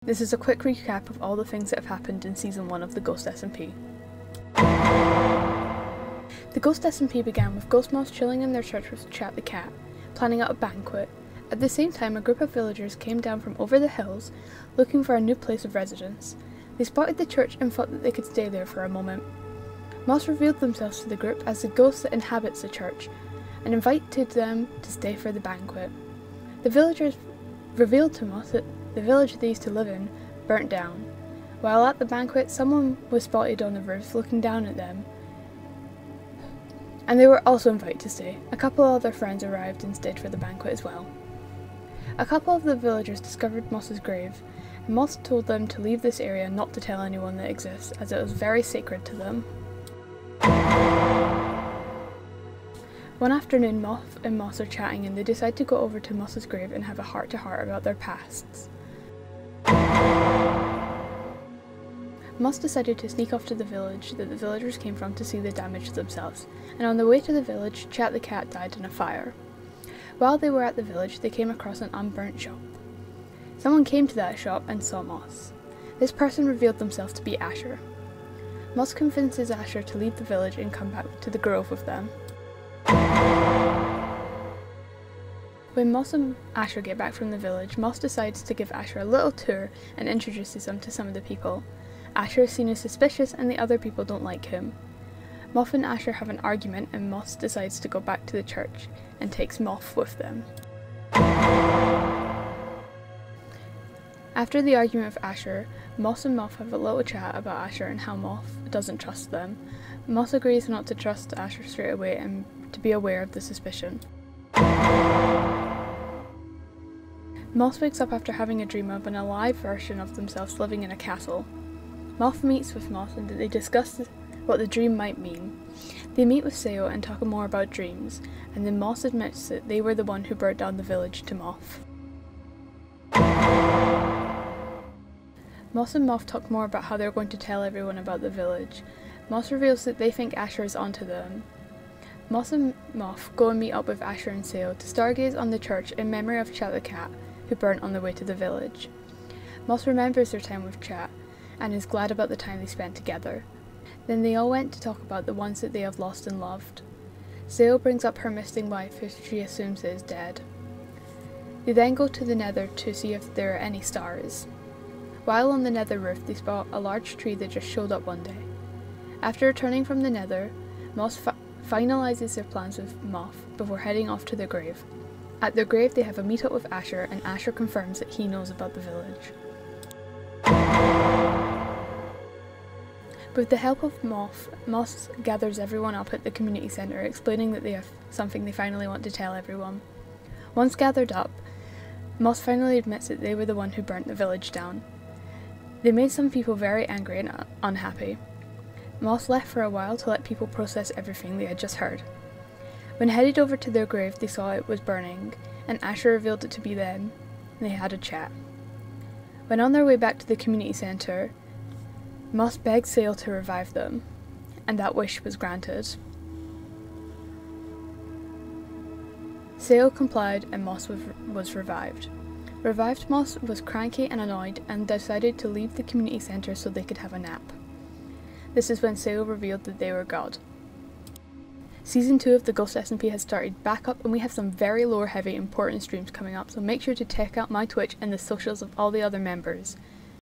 This is a quick recap of all the things that have happened in Season 1 of the GhostSMP. The GhostSMP began with ghost moths chilling in their church with Chat the Cat, planning out a banquet. At the same time, a group of villagers came down from over the hills, looking for a new place of residence. They spotted the church and thought that they could stay there for a moment. Moths revealed themselves to the group as the ghost that inhabits the church, and invited them to stay for the banquet. The villagers revealed to Moths that the village they used to live in burnt down. While at the banquet, someone was spotted on the roof looking down at them, and they were also invited to stay. A couple of other friends arrived and stayed for the banquet as well. A couple of the villagers discovered Moss's grave, and Moss told them to leave this area and not to tell anyone that it exists, as it was very sacred to them. One afternoon, Moth and Moss are chatting and they decide to go over to Moss's grave and have a heart-to-heart about their pasts. Moss decided to sneak off to the village that the villagers came from to see the damage to themselves, and on the way to the village, Chat the Cat died in a fire. While they were at the village, they came across an unburnt shop. Someone came to that shop and saw Moss. This person revealed themselves to be Asher. Moss convinces Asher to leave the village and come back to the grove with them. When Moss and Asher get back from the village, Moss decides to give Asher a little tour and introduces them to some of the people. Asher is seen as suspicious and the other people don't like him. Moth and Asher have an argument and Moss decides to go back to the church and takes Moth with them. After the argument with Asher, Moss and Moth have a little chat about Asher and how Moth doesn't trust them. Moss agrees not to trust Asher straight away and to be aware of the suspicion. Moss wakes up after having a dream of an alive version of themselves living in a castle. Moth meets with Moss and they discuss what the dream might mean. They meet with Seo and talk more about dreams, and then Moss admits that they were the one who burnt down the village to Moth. Moss and Moth talk more about how they're going to tell everyone about the village. Moss reveals that they think Asher is onto them. Moss and Moth go and meet up with Asher and Seo to stargaze on the church in memory of Chat the Cat, who burnt on the way to the village. Moss remembers their time with Chat, and is glad about the time they spent together. Then they all went to talk about the ones that they have lost and loved. Seo brings up her missing wife, who she assumes is dead. They then go to the nether to see if there are any stars. While on the nether roof, they spot a large tree that just showed up one day. After returning from the nether, Moss finalises their plans with Moth before heading off to their grave. At their grave, they have a meet-up with Asher, and Asher confirms that he knows about the village. With the help of Moth, Moss gathers everyone up at the community centre, explaining that they have something they finally want to tell everyone. Once gathered up, Moss finally admits that they were the one who burnt the village down. They made some people very angry and unhappy. Moss left for a while to let people process everything they had just heard. When headed over to their grave, they saw it was burning, and Asher revealed it to be them, and they had a chat. When on their way back to the community centre, Moss begged Seo to revive them, and that wish was granted. Seo complied and Moss was revived. Revived Moss was cranky and annoyed and decided to leave the community centre so they could have a nap. This is when Seo revealed that they were God. Season 2 of the GhostSMP has started back up and we have some very lore heavy important streams coming up, so make sure to check out my Twitch and the socials of all the other members.